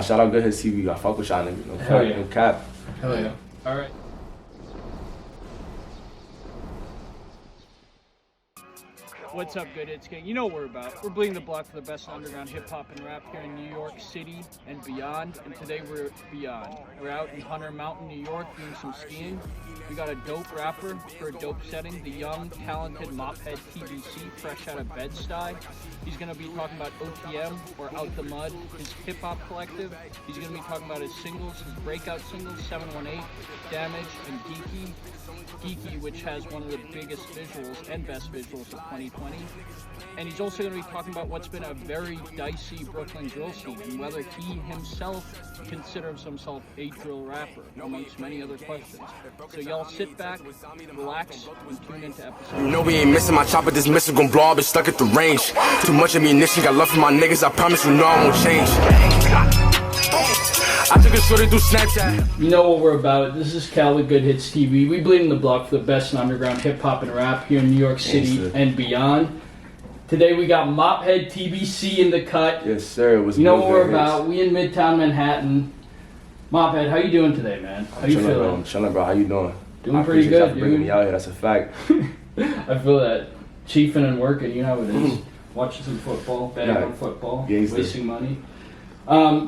Shout out Goodhits TV. I fuck with y'all niggas. No Hell yeah. No cap. Hell yeah. All right. What's up, Goodhits gang? You know what we're about. We're bleeding the block for the best underground hip-hop and rap here in New York City and beyond. And today we're beyond. We're out in Hunter Mountain, New York, doing some skiing. We got a dope rapper for a dope setting, the young, talented MOPHEAD TBC, fresh out of Bed-Stuy. He's going to be talking about OTM, or Out the Mud, his hip-hop collective. He's going to be talking about his singles, his breakout singles, 718, Damage, and Geeky. Geeky, which has one of the biggest visuals and best visuals of 2020. And he's also going to be talking about what's been a very dicey Brooklyn drill scene and whether he himself considers himself a drill rapper, amongst many other questions. So y'all sit back, relax, and tune into episode. You know we ain't missing my chopper, this missile gon' blow up, it's stuck at the range. Too much ammunition, got love for my niggas, I promise you know I won't change. I took a shorty through Snapchat. You know what we're about. This is Cal with Goodhits TV. We bleed in the block for the best in underground hip-hop and rap here in New York City and beyond. Today we got MOPHEAD TBC in the cut. Yes, sir. It was you know what we're about. We in Midtown Manhattan. MOPHEAD, how you doing today, man? How you feeling? Bro. I'm chilling, bro. How you doing? Doing pretty good, dude. Bringing me out here. That's a fact. I feel that. Chiefing and working, you know how it is. Watching some football, betting on football, wasting money.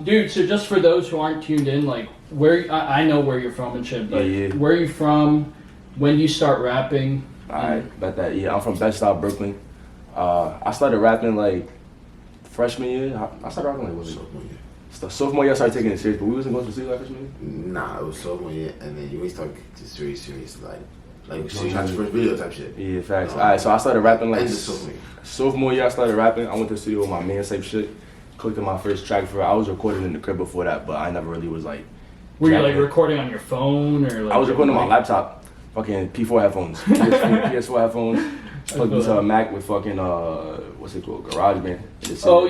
Dude, so just for those who aren't tuned in, like, where I know where you're from and shit, but where are you from? When do you start rapping? Alright, about that. Yeah, I'm from Bed-Stuy, Brooklyn. I started rapping like freshman year. I started rapping like, what was it? Sophomore year. Sophomore year I started taking it serious, but we wasn't going to the studio like freshman year? Nah, it was sophomore year, and then you always start just very serious, like serious first video type shit. Yeah, facts. Alright, so I started rapping like sophomore year. Sophomore year I started rapping. I went to the studio with my man type shit. Clicked on my first track for it. I was recording in the crib before that, but I never really was like. Were you like recording on your phone or like? I was recording on my laptop, fucking P4 headphones, PS4 headphones. Plugged into a Mac with fucking what's it called, GarageBand. Oh,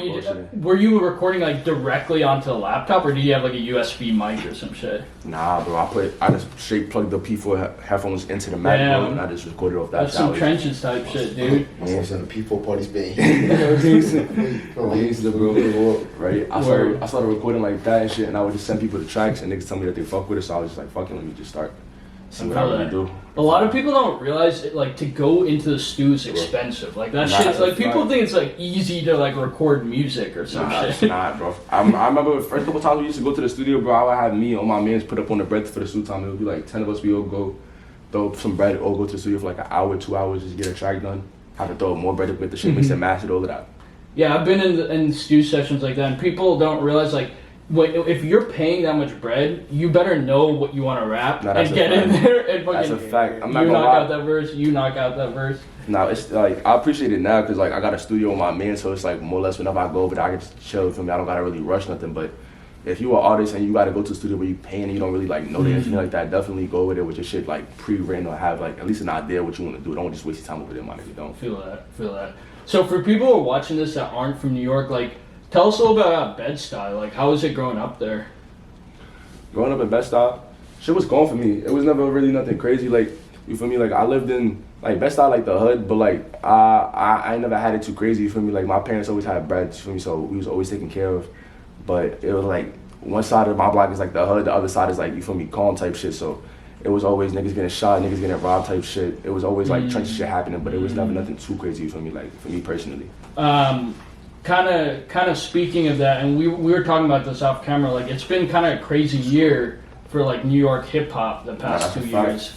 were you recording like directly onto the laptop, or do you have like a USB mic or some shit? Nah, bro. I just straight plugged the P4 headphones into the Mac, bro, and I just recorded off that. That's some trenches type shit, dude. I was in the P4 party spin. Right? I started recording like that and shit, and I would just send people the tracks, and niggas tell me that they fuck with it, so I was just like, fuck it, let me just start. See what I really do. A lot of people don't realize it, like to go into the stew is expensive. Like that shit. Like people think it's like easy to like record music or some shit. It's not, bro. I remember the first couple times we used to go to the studio, bro. I would have me and my mans put up on the bread for the studio time. It would be like 10 of us. We all go throw some bread, all go to the studio for like an hour, 2 hours, just get a track done. Have to throw more bread up with the shit, mix and mash it, all of that. Yeah, I've been in stew sessions like that, and people don't realize like. If you're paying that much bread, you better know what you want to rap and get in there and fucking. That's a fact. I'm not you gonna knock out that verse. You knock out that verse. No, it's like I appreciate it now because like I got a studio with my man, so it's like more or less whenever I go over there, I can just chill for me. I don't gotta really rush nothing. But if you are an artist and you gotta go to the studio where you paying and you don't really like know anything like that, definitely go over there with your shit like pre-written or have like at least an idea what you want to do. Don't just waste your time over there, my nigga. Don't feel that. So for people who are watching this that aren't from New York, like. Tell us a little bit about Bed-Stuy. Like, how was it growing up there? Growing up in Bed-Stuy, shit was going for me. It was never really nothing crazy. Like, you feel me? Like, I lived in, like, Bed-Stuy, like, the hood, but, like, I never had it too crazy, you feel me? Like, my parents always had bread, you feel me? So we was always taken care of. But it was, like, one side of my block is, like, the hood. The other side is, like, you feel me, calm type shit. So it was always niggas getting shot, niggas getting robbed type shit. It was always, like, trench shit happening, but it was never nothing too crazy, you feel me? Like, for me personally. Kind of speaking of that, and we were talking about this off camera. Like it's been kind of a crazy year for like New York hip hop the past 2 years.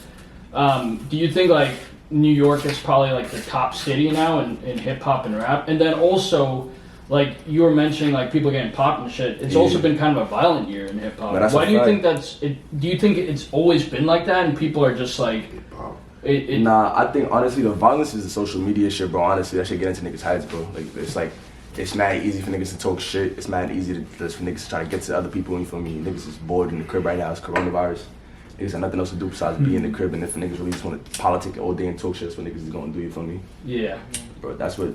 Do you think like New York is probably like the top city now in hip hop and rap? And then also, like you were mentioning, like people getting popped and shit. It's also been kind of a violent year in hip hop. Why do you think that's? Do you think it's always been like that, and people are just like? Nah, I think honestly the violence is the social media shit, bro. Honestly, that shit get into niggas' heads, bro. Like it's like. It's mad easy for niggas to talk shit. It's mad easy for niggas to try to get to other people. You feel me? Niggas is bored in the crib right now. It's coronavirus. Niggas have nothing else to do besides be in the crib. And if niggas really just want to politic all day and talk shit, that's what niggas is gonna do. You feel me? Yeah. Bro, that's what.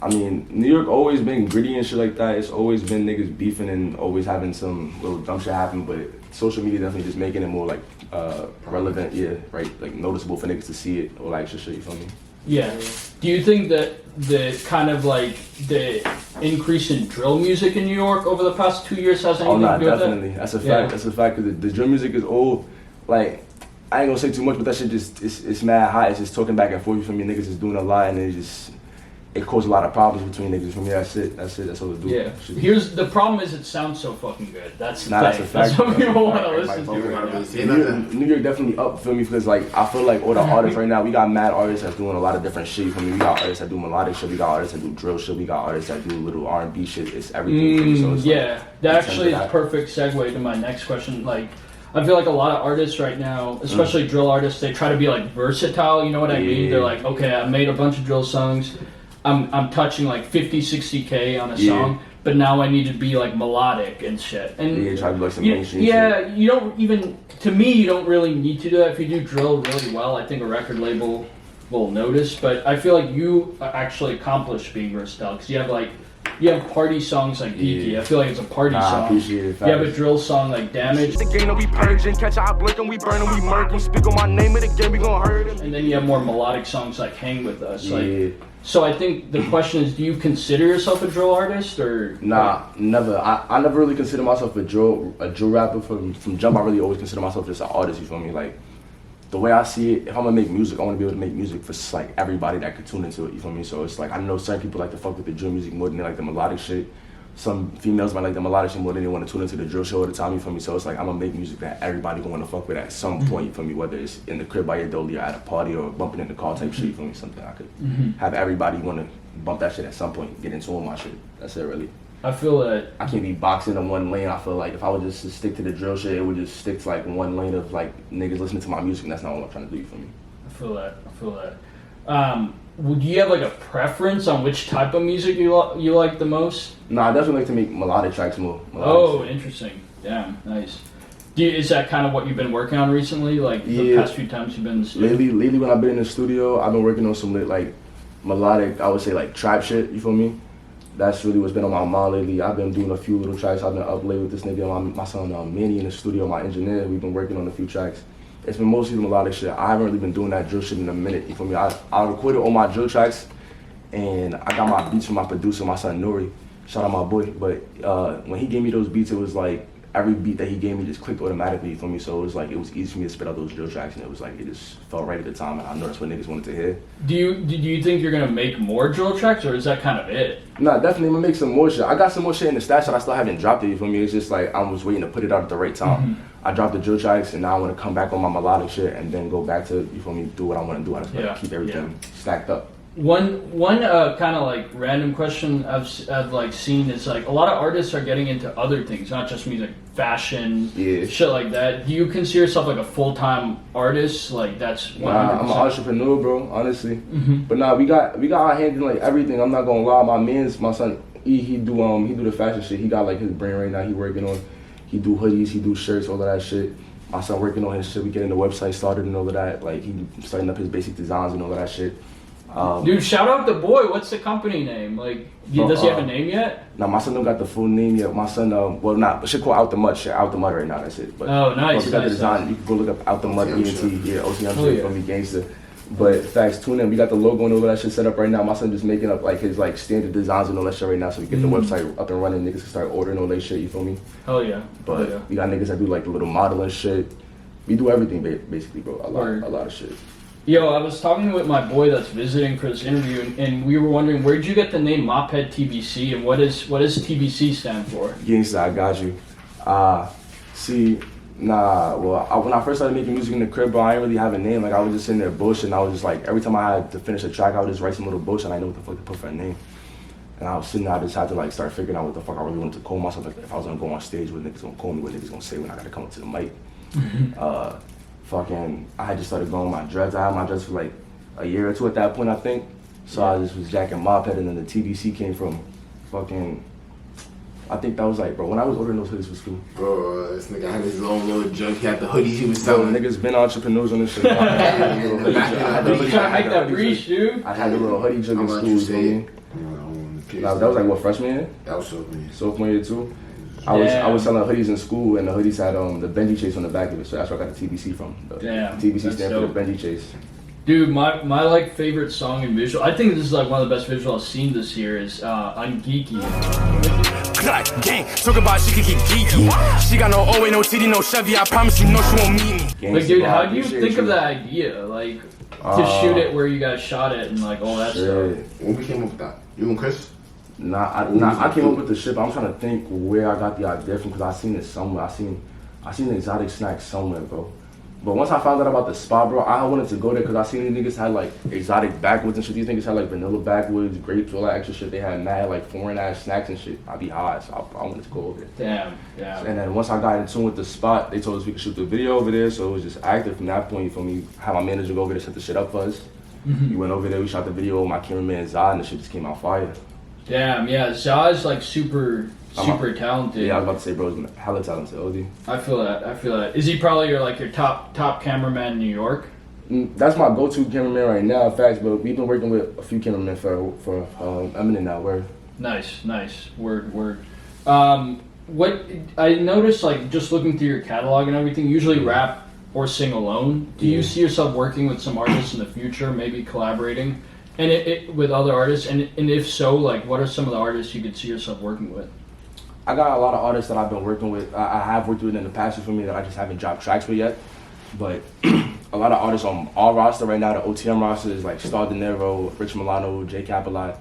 I mean, New York always been gritty and shit like that. It's always been niggas beefing and always having some little dumb shit happen. But social media definitely just making it more like relevant. Yeah, right. Like noticeable for niggas to see it or like shit. You feel me? Yeah. Do you think that the kind of like the increase in drill music in New York over the past 2 years has anything Oh, to do with definitely. that? That's a fact. Yeah. That's a fact. Cause the drill music is old. Like, I ain't gonna say too much, but that shit just it's mad hot. It's just talking back and forth. You feel me? Niggas is doing a lot, and it caused a lot of problems between niggas. For me, that's it. That's all it do. Yeah. Here's the problem: is it sounds so fucking good. That's the That's thing. a fact. That's what people want to Everybody listen to fucking right now. Say nothing. New York definitely up, feel me? Because like I feel like all the artists right now, we got mad artists that's doing a lot of different shit. For me, we got artists that do melodic shit, we got artists that do drill shit, we got artists that do little R&B shit. It's everything. For me. So it's Yeah, that it's actually is into a that. perfect segue to my next question. Like, I feel like a lot of artists right now, especially drill artists, they try to be like versatile. You know what I mean? Yeah. They're like, okay, I made a bunch of drill songs. I'm touching like 50, 60K on a song, but now I need to be like melodic and shit. And Yeah, try to be like some you, mainstream yeah, you don't even, to me, you don't really need to do that. If you do drill really well, I think a record label will notice. But I feel like you actually accomplished being versatile because you have party songs like Geeky. Yeah. I feel like it's a party Nah, I song. appreciate it. You have a Facts. drill song like Damage, The game that we purging, catch our blink and we burn and we murk. We speak on my name of the game, we gon' hurt him. and then you have more melodic songs like Hang With Us. Yeah. Like, so I think the question is, do you consider yourself a drill artist or? Nah, never. I never really consider myself a drill rapper from jump. I really always consider myself just an artist. You feel me? Like the way I see it, if I'm gonna make music, I want to be able to make music for like everybody that could tune into it. You feel me? So it's like I know certain people like to fuck with the drill music more than they like the melodic shit. Some females might like the melodic shit more than they want to tune into the drill show all the time. You feel me? So it's like I'm gonna make music that everybody gonna want to fuck with at some point. You feel me? Whether it's in the crib by your dolly or at a party or bumping in the car type shit. You feel me? Something I could have everybody want to bump that shit at some point. Get into my shit. That's it really. I feel that. I can't be boxing in one lane. I feel like if I would just stick to the drill shit, it would just stick to like one lane of like niggas listening to my music, and that's not what I'm trying to do for me. I feel that. Would you have like a preference on which type of music you like the most? Nah, I definitely like to make melodic tracks more. Oh, interesting. Damn, nice. Is that kind of what you've been working on recently? Like the Yeah. past few times you've been in the studio? Lately when I've been in the studio, I've been working on some like melodic, I would say like trap shit, you feel me? That's really what's been on my mind lately. I've been doing a few little tracks. I've been up late with this nigga, my son Manny in the studio, my engineer. We've been working on a few tracks. It's been mostly the melodic shit. I haven't really been doing that drill shit in a minute, you feel me? I recorded all my drill tracks and I got my beats from my producer, my son Nuri. Shout out my boy. But when he gave me those beats, it was like every beat that he gave me just clicked automatically for me. So it was like it was easy for me to spit out those drill tracks, and it was like it just felt right at the time, and I know that's what niggas wanted to hear. Do you think you're gonna make more drill tracks, or is that kind of it? Nah, definitely I'm gonna make some more shit. I got some more shit in the stash that I still haven't dropped it. You feel me? It's just like I was waiting to put it out at the right time. I dropped the drill tracks, and now I want to come back on my melodic shit, and then go back to, you feel me, do what I want to do. I just want to keep everything stacked up. One kind of like random question I've like seen is like a lot of artists are getting into other things, not just music, fashion, shit like that. Do you consider yourself like a full-time artist? Like that's 100%? Nah, I'm an entrepreneur, bro. Honestly, but nah, we got our hands in like everything. I'm not gonna lie. My son, he do the fashion shit. He got like his brand right now. He working on. He do hoodies. He do shirts. All of that shit. My son working on his shit. We getting the website started and all of that. Like he starting up his basic designs and all of that shit. Dude, shout out the boy. What's the company name? Like, does he have a name yet? Nah, my son don't got the full name yet. My son, well, not, but shit called Out the Mud. Shit, Out the Mud right now. That's it. But, oh, nice. We got the design. Nice. You can go look up Out the Mud, ENT, OTM Oh, shit from me, gangster. But facts, tune in. We got the logo and all that shit set up right now. My son just making up like his like standard designs and all that shit right now, so we get the website up and running. Niggas can start ordering all that shit. You feel me? Hell yeah. But we got niggas that do like the little modeling shit. We do everything basically, bro. A lot of shit. Yo, I was talking with my boy that's visiting for this interview, and we were wondering, where'd you get the name MOPHEAD TBC, and what does TBC stand for? Gangsta, I got you. When I first started making music in the crib, bro, I didn't really have a name. Like, I was just sitting there bullshit, and I was just like, every time I had to finish a track, I would just write some little bullshit, and I didn't know what the fuck to put for a name. And I was sitting there, I just had to like start figuring out what the fuck I really wanted to call myself. Like, if I was gonna go on stage, what niggas gonna call me, what niggas gonna say when I gotta come up to the mic. I had just started going with my dreads. I had my dreads for like a year or two at that point, I think. So I just was jacking MOPHEAD, and then the TBC came from I think that was like, bro, when I was ordering those hoodies for school. Bro, this nigga had his own little junk. He had the hoodies he was So selling. niggas been entrepreneurs on this shit. I had the little hoodie jug. You trying to make that breach, dude? I had a little hoodie jug in I'm school, not you feel me? That was like what, freshman year? That was so funny. Sophomore year too? I was selling hoodies in school, and the hoodies had the Benji Chase on the back of it, so that's where I got the TBC from. The Damn, TBC that's stand for dope. the Benji Chase. Dude, my like favorite song and visual. I think this is like one of the best visuals I've seen this year. Is on Geeky. Gang, talk about she can get geeky. She got no OA, no TD, no Chevy. I promise you, no, she won't meet me. Like, dude, how do you think of that idea? Like, to shoot it where you guys shot it and like all that stuff. When we came up with that, you and Chris? I came up with the shit. But I'm trying to think where I got the idea from because I seen it somewhere. I seen the exotic snack somewhere, bro. But once I found out about the spot, bro, I wanted to go there because I seen these niggas had like exotic backwoods and shit. These niggas had like vanilla backwoods, grapes, all that extra shit. They had mad like foreign ass snacks and shit. I'd be high, so I wanted to go over there. Damn. And then once I got in tune with the spot, they told us we could shoot the video over there. So it was just active from that point. You feel me? Had my manager go over there, set the shit up for us. We went over there, we shot the video with my cameraman Zah, and the shit just came out fire. Damn, yeah, Zah's like super talented. Yeah, I was about to say, bro, he's hella talented, OD. I feel that. Is he probably your top cameraman in New York? That's my go-to cameraman right now, facts, but we've been working with a few cameramen for Eminent now, word. Nice. Word. What I noticed, like, just looking through your catalog and everything, usually rap or sing alone. Do you see yourself working with some artists in the future, maybe collaborating and with other artists? And if so, like, what are some of the artists you could see yourself working with? I got a lot of artists that I've been working with. I have worked with in the past for me that I just haven't dropped tracks with yet. But a lot of artists on our roster right now, the OTM roster is like Star De Niro, Rich Milano, Jay Capilat,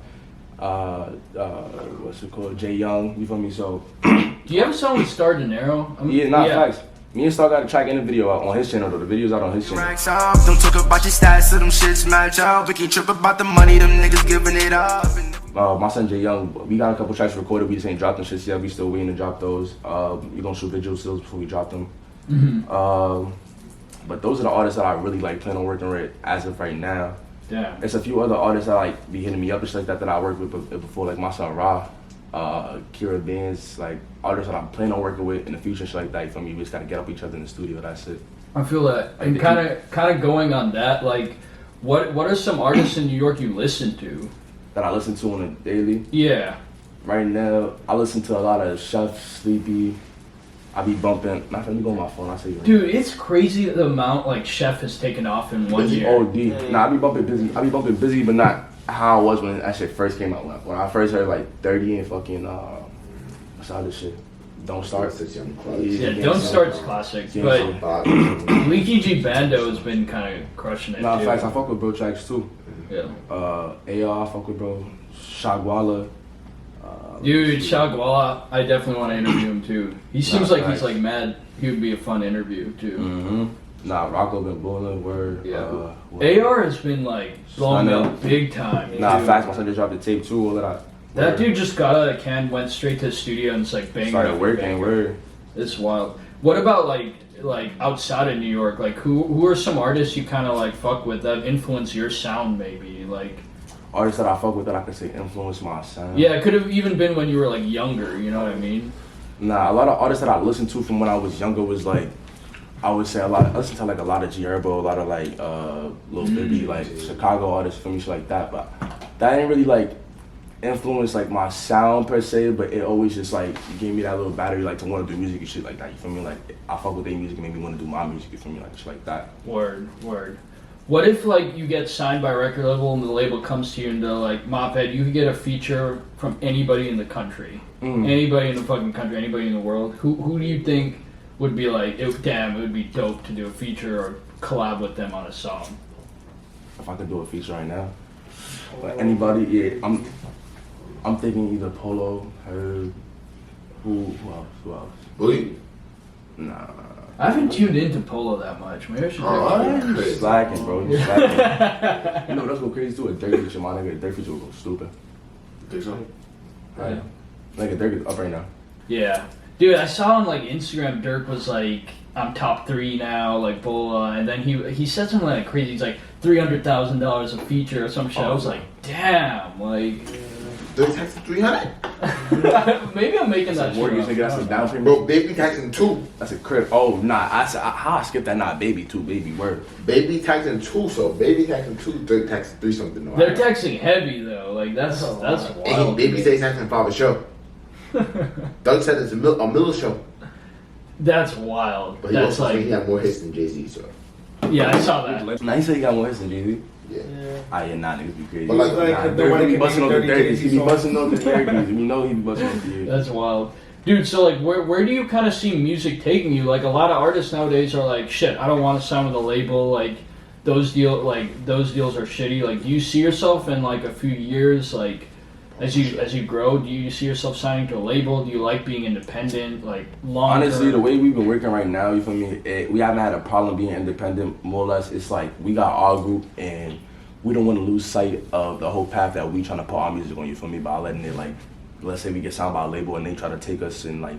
what's it called, Jay Young, you feel me? So do you have a song with Star De Niro? Facts. Me and Star got a track in the video out on his channel though. The video's out on his channel. Don't talk about your stats, so them shits match up. We can trip about the money, them niggas giving it up. My son Jay Young, we got a couple tracks recorded. We just ain't dropped them shits yet. We still waiting to drop those. We gonna shoot video stills before we drop them. But those are the artists that I really like plan on working with as of right now. Yeah. There's a few other artists that like be hitting me up and shit like that I worked with before, like my son Ra, Kira Benz, like artists that I'm planning on working with in the future, shit like that. You feel me? We just gotta get up each other in the studio. That's it. I feel that. And kind of going on that, like, what are some artists in New York you listen to? That I listen to on a daily. Yeah. Right now, I listen to a lot of Chef, Sleepy. I be bumping. Let me go on my phone. I'll say you. Dude, it's crazy the amount like Chef has taken off in 1 year. OD. Nah, I be bumping busy, but not how I was when that shit first came out. When I first heard like 30 and fucking what's all this shit? Don't Start. Yeah, Don't Start's classic. But Leaky G Bando has been kind of crushing it. Nah, too. facts. I fuck with bro tracks too. Yeah. AR, I fuck with bro. Shagwala. Dude, Shagwala, I definitely want to interview him too. He seems like he's like mad. He would be a fun interview too. Nah, Rocco been bullying, word. Yeah. AR has been like blowing up big time. Nah, facts. My son just dropped the tape too. All that. That dude just got out of the can, went straight to the studio, and it's like banging. Started working, word. It's wild. What about like outside of New York? Like who are some artists you kind of like fuck with that influence your sound? Maybe like artists that I fuck with that I could say influence my sound. Yeah, it could have even been when you were like younger. You know what I mean? Nah, a lot of artists that I listened to from when I was younger was like, I would say I listened to like a lot of G Herbo, a lot of like Lil Bibby, like Chicago artists, for me, shit like that. But that didn't really like influence like my sound per se, but it always just like gave me that little battery like to want to do music and shit like that. You feel me? Like I fuck with their music and made me want to do my music. You feel me? Like shit like that. Word. What if like you get signed by a record label and the label comes to you and they're like, MOPHEAD, you could get a feature from anybody in the country, anybody in the fucking country, anybody in the world. Who do you think would be like, it would be dope to do a feature or collab with them on a song? If I could do a feature right now, but anybody, yeah, I'm thinking either Polo, Herb, who else? Bully? Nah. I haven't tuned into Polo that much. Maybe I should Just slacking, bro. Just slacking. You know, let's go crazy too. A Dirk feature, my nigga. A Dirk feature will go stupid. You think so? Right. Like a Dirk is up right now. Yeah. Dude, I saw on like Instagram, Dirk was like, I'm top 3 now, like Bola, and then he said something like crazy. He's like $300,000 a feature or some shit. I was like, damn, like. Dirk taxing 300. Maybe I'm making that Mortgage, shit nigga, up. that's a down payment. Bro, baby taxing 2. That's a crib. Oh, nah. How I skipped that? Nah, baby 2, baby word. Baby taxing 2, so baby taxing 2, Dirk taxing 3 something. No, They're taxing heavy though. Like that's wild. And baby stays taxing 5 a show. Doug said it's a middle show. That's wild. But he That's also like said he had more hits than Jay-Z, so. Yeah, I saw that. Now he said he got more hits than Jay-Z. Yeah. Ah, yeah, nah, niggas be crazy. But like, Nah, he be busting on the 30s. He be busting on the 30s. You know he be busting on the 30s. That's wild. Dude, so like where do you kind of see music taking you? Like a lot of artists nowadays are like, shit, I don't want to sign with a label, like those deals are shitty. Like do you see yourself in like a few years, like as you grow, do you see yourself signing to a label? Do you like being independent, like long Honestly, the way we've been working right now, you feel me, we haven't had a problem being independent, more or less. It's like we got our group and we don't want to lose sight of the whole path that we trying to put our music on, you feel me, by letting it like, let's say we get signed by a label and they try to take us and like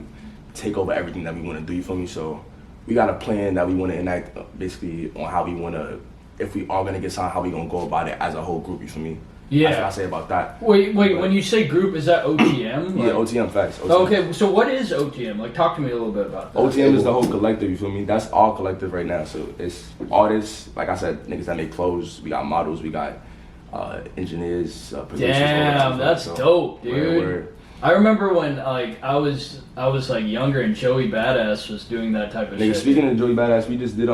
take over everything that we want to do, you feel me? So we got a plan that we want to enact basically on how we want to, if we are going to get signed, how we going to go about it as a whole group, you feel me? Yeah. That's what I say about that. Wait, when you say group, is that OTM? Yeah, OTM, facts. OTM. Okay, so what is OTM? Like talk to me a little bit about that. OTM is the whole collective, you feel me? That's our collective right now. So it's artists, like I said, niggas that make clothes, we got models, we got engineers, producers. Damn, that's dope, dude. Word. I remember when like I was like younger and Joey Badass was doing that type of Nigga, shit. speaking of Joey Badass, we just did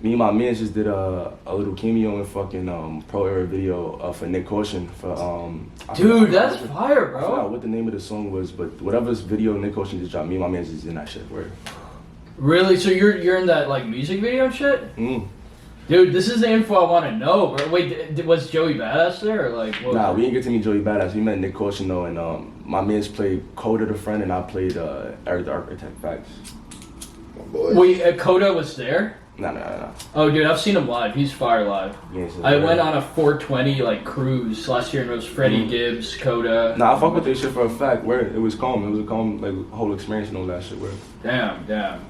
me and my man just did a little cameo in fucking Pro Era video for Nick Caution for Dude, that's fire, I forgot bro. what the name of the song was, but whatever this video Nick Caution just dropped, me and my man just in that shit. Word. Really? So you're in that like music video and shit? Mm. Dude, this is the info I want to know, bro. Wait, was Joey Badass there or like what? Nah, we didn't get to meet Joey Badass. We met Nick Caution though, and my man's played Coda the Friend, and I played Eric the Architect. Facts. My boy. Wait, Coda was there? Nah. Oh, dude, I've seen him live. He's fire live. Yeah, so I went on a 420 like cruise last year, and it was Freddie Gibbs, Coda. Nah, I fuck with this shit for a fact. Where it was calm. It was a calm like whole experience and all that shit. Where. Damn,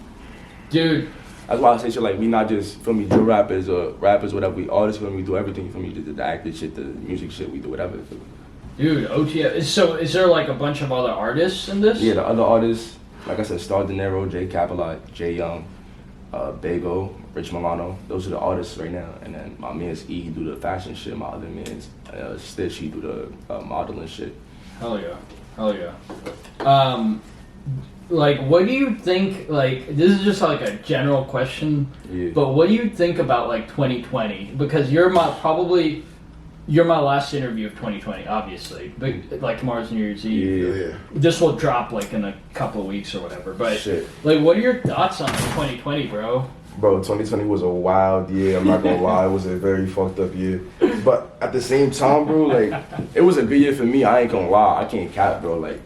dude. That's why I say shit like we not just feel me drill rappers or rappers whatever. We artists feel me, we do everything for me. The acting shit, the music shit, we do whatever. Dude, OTF. So is there like a bunch of other artists in this? Yeah, the other artists, like I said, Star De Niro, Jay Capilot, Jay Young, Bago, Rich Milano. Those are the artists right now. And then my man's E, he do the fashion shit. My other man's Stitch, he do the modeling shit. Hell yeah. Like, what do you think, like, this is just like a general question, but what do you think about like 2020? Because you're my last interview of 2020, obviously, but like tomorrow's New Year's Eve. Yeah. This will drop like in a couple of weeks or whatever, but Shit. like, what are your thoughts on 2020, bro? Bro, 2020 was a wild year. I'm not gonna lie, it was a very fucked up year. But at the same time, bro, like, it was a good year for me. I ain't gonna lie, I can't cap, bro. Like,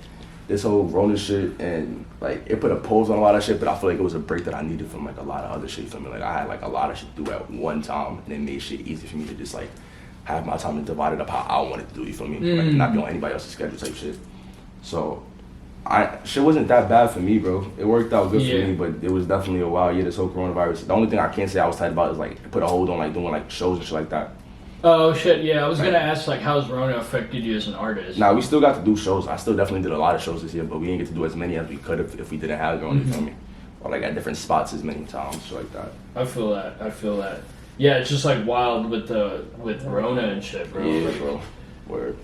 this whole Rona shit and like it put a pause on a lot of shit, but I feel like it was a break that I needed from like a lot of other shit. For me, like I had like a lot of shit to do at one time, and it made shit easy for me to just like have my time and divide it up how I wanted to do. You feel me? Like not be on anybody else's schedule type shit. So shit wasn't that bad for me, bro. It worked out good for me, but it was definitely a wild year. This whole coronavirus. The only thing I can't say I was tight about is like it put a hold on like doing like shows and shit like that. Oh shit, yeah. I was gonna ask like how's Rona affected you as an artist? Nah, we still got to do shows. I still definitely did a lot of shows this year, but we didn't get to do as many as we could if we didn't have Rona, you feel me? Or like at different spots as many times, shit like that. I feel that. Yeah, it's just like wild with Rona and shit, bro. Yeah, bro. Word.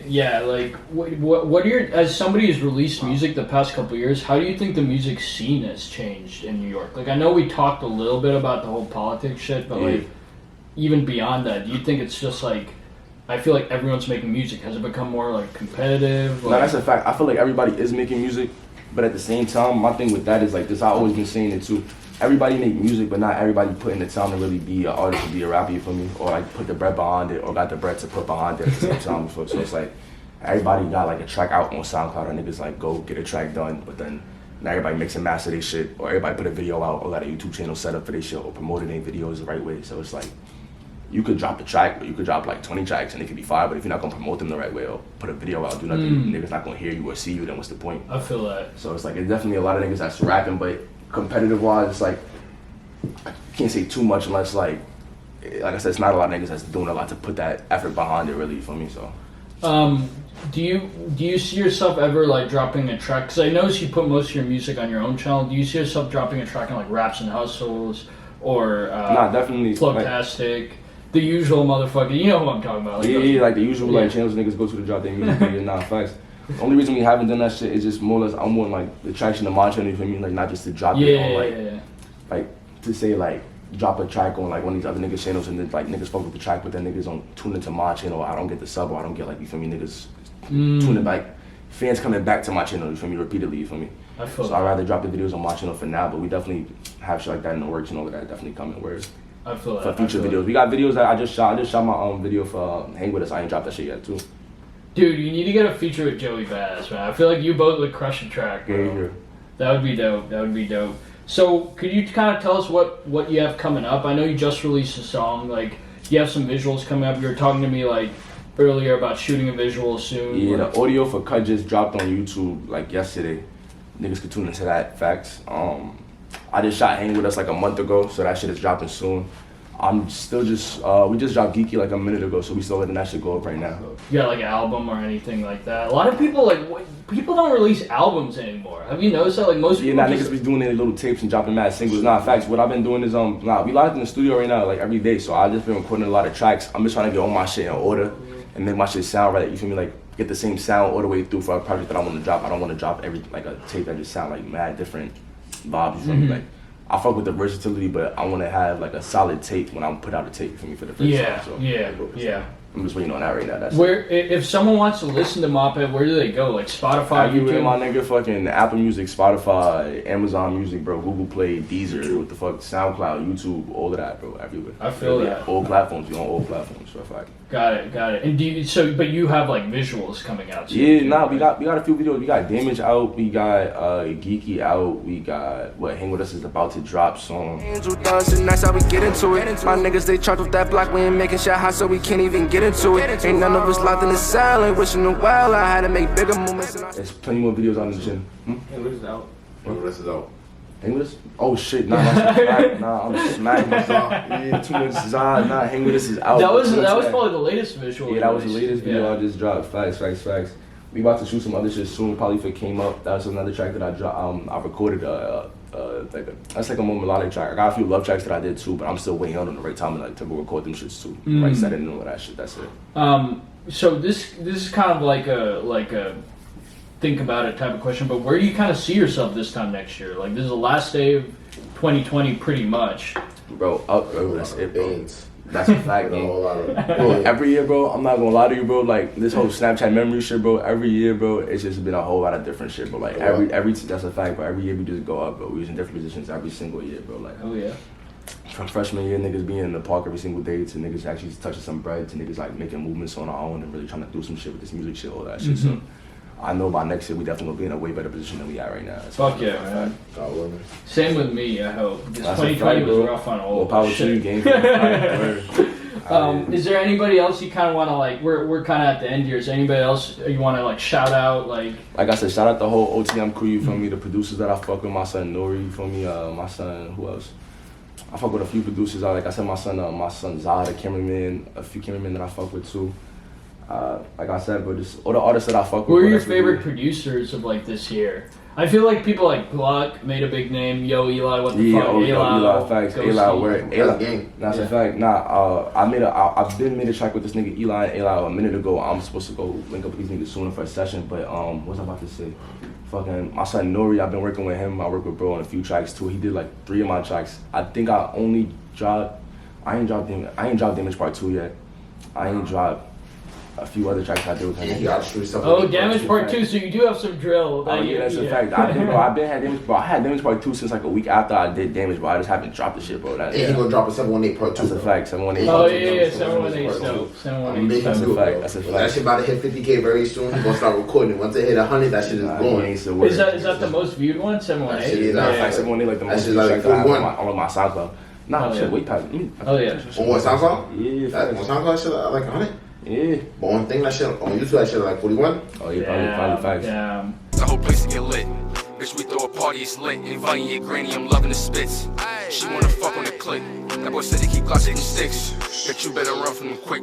Yeah, like what are your, as somebody who's released music the past couple years, how do you think the music scene has changed in New York? Like I know we talked a little bit about the whole politics shit, but like even beyond that, do you think it's just like, I feel like everyone's making music. Has it become more like competitive? No, that's a fact. I feel like everybody is making music, but at the same time, my thing with that is like this, I've always been saying it too. Everybody make music, but not everybody putting the time to really be an artist or be a rapper, you feel me? Or like put the bread behind it, or got the bread to put behind it at the same time. So it's like, everybody got like a track out on SoundCloud, or niggas like go get a track done, but then not everybody mix and master their shit, or everybody put a video out, or got a YouTube channel set up for their shit, or promoting their videos the right way. So it's like, you could drop the track, but you could drop like 20 tracks and it could be fire, but if you're not gonna promote them the right way or put a video out, do nothing, niggas not gonna hear you or see you, then what's the point? I feel that. So it's like, it's definitely a lot of niggas that's rapping, but competitive wise, it's like, I can't say too much unless like I said, it's not a lot of niggas that's doing a lot to put that effort behind it really, for me, so. Do you see yourself ever like dropping a track? Because I noticed you put most of your music on your own channel. Do you see yourself dropping a track on like Raps and Hustles or nah, definitely Flowtastic? Like, the usual motherfucker, you know who I'm talking about. Like like the usual like channels niggas go to to drop their music video, nah, facts. The only reason we haven't done that shit is just more or less, I'm more like the traction of my channel, for me, like not just to drop it on like to say like drop a track on like one of these other niggas channels and then like niggas fuck with the track, but then niggas don't tune into my channel. I don't get the sub, or I don't get like, you feel me, niggas tuning back, fans coming back to my channel, you feel me, repeatedly, you feel me. So I'd rather drop the videos on my channel for now, but we definitely have shit like that in the works and all of that definitely coming. Whereas I feel that. For future videos, we got videos that I just shot. I just shot my video for Hang With Us. I ain't dropped that shit yet too. Dude, you need to get a feature with Joey Badass, man. I feel like you both would crush a track, bro. Yeah. That would be dope. That would be dope. So, could you kind of tell us what you have coming up? I know you just released a song. Like, you have some visuals coming up. You were talking to me like earlier about shooting a visual soon. Yeah, the audio for Cut just dropped on YouTube like yesterday. Niggas could tune into that. Facts. I just shot Hang With Us like a month ago, so that shit is dropping soon. I'm still just, we just dropped Geeky like a minute ago, so we still letting that shit go up right now. You got like an album or anything like that? A lot of people people don't release albums anymore. Have you noticed that? Like most people niggas be doing their little tapes and dropping mad singles. Nah, facts. What I've been doing is, we live in the studio right now like every day, so I just been recording a lot of tracks. I'm just trying to get all my shit in order and make my shit sound right. You feel me? Like get the same sound all the way through for a project that I want to drop. I don't want to drop like a tape that just sound like mad different vibes. You feel me? Like I fuck with the versatility, but I want to have like a solid tape when I put out a tape for me for the first time. So, yeah. I'm just waiting on that right now. That's where if someone wants to listen to MOPHEAD, where do they go? Like Spotify, YouTube? My nigga, fucking Apple Music, Spotify, Amazon Music, bro, Google Play, Deezer, what the fuck, SoundCloud, YouTube, all of that, bro, everywhere. I feel that. All platforms, you on all platforms, for a fact. Got it. And but you have like visuals coming out too? Yeah, nah, we got a few videos. We got Damage out, we got Geeky out, we got what Hang With Us is about to drop soon. Angel dust, and that's how we get into it. My niggas, they charged with that block, we ain't making shit hot, so we can't even get into it. Ain't none of us locked in the cell, ain't wishing the well. I had to make bigger movements. There's plenty more videos on the channel. Hang With Us out. Hang With Us is out. Hang With Us? Oh shit, nah, I'm smacking myself. Yeah, too much Zod, nah, Hang With Us is out. That was probably the latest visual. Yeah, that was the latest video I just dropped. Facts. We about to shoot some other shit soon, probably if it came up. That was another track that I dropped. I recorded that's like a more melodic track. I got a few love tracks that I did too, but I'm still waiting on the right time to record them shits too. Right setting and all that shit. That's it. So this is kind of like a think about it type of question, but where do you kind of see yourself this time next year? Like this is the last day of 2020 pretty much. Bro, that's it, bro. That's a fact, bro. Bro, every year, bro, I'm not gonna lie to you, bro. Like this whole Snapchat memory shit, bro. Every year, bro, it's just been a whole lot of different shit, bro. Like every that's a fact, but every year we just go up, bro. We was in different positions every single year, bro. Like from freshman year, niggas being in the park every single day to niggas actually touching some bread to niggas like making movements on our own and really trying to do some shit with this music shit, all that shit. So I know by next year we definitely gonna be in a way better position than we at right now. Fuck yeah, man. Same with me, I hope. This 2020 was rough on all. Well, power to you, game. Is there anybody else you kind of want to like? We're kind of at the end here. Is there anybody else you want to like shout out? Like I said, shout out the whole OTM crew. You feel me? The producers that I fuck with, my son Nori. You feel me? My son, who else? I fuck with a few producers. Like I said, my son Zah, the cameraman. A few cameramen that I fuck with too. Like I said, but just all the artists that I fuck with. Who are your favorite producers of like this year? I feel like people like Gluck made a big name. Yo, Eli, what the fuck? Eli, facts. Eli, where? Eli, gang. That's a fact. Nah, I've been made a track with this nigga Eli and Eli a minute ago. I'm supposed to go link up with these niggas soon for a session, but what was I about to say? Fucking my son Nori, I've been working with him. I work with bro on a few tracks too. He did like 3 of my tracks. I think I ain't dropped Damage Part 2 yet. I ain't dropped a few other tracks I did with him. Oh, Damage Part 2, so you do have some drill. That's a fact. I had Damage Part 2 since like a week after I did Damage, but I just haven't dropped the shit, bro. He gonna drop a 718 Part 2. That's a fact. 718. Oh yeah, 718 dope. 718. That's a fact. That's a fact. That shit about to hit 50K very soon. He gonna start recording. Once it hit 100, that shit is blowing. Is that the most viewed one? 718. Nah, fact 718 like the most viewed track that I have on my SoundCloud. Nah, shit, wait past me. Oh yeah. On what, SoundCloud? Yeah. On SoundCloud, shit like 100. Yeah. But one thing, that shit on YouTube, that shit like 41. Oh yeah, probably facts. Damn. The whole place to get lit. Bitch, we throw a party, it's lit. Inviting your granny, I'm loving the spits. She wanna fuck on the click. That boy said he keep Glocks taking sticks. But you better run from them quick.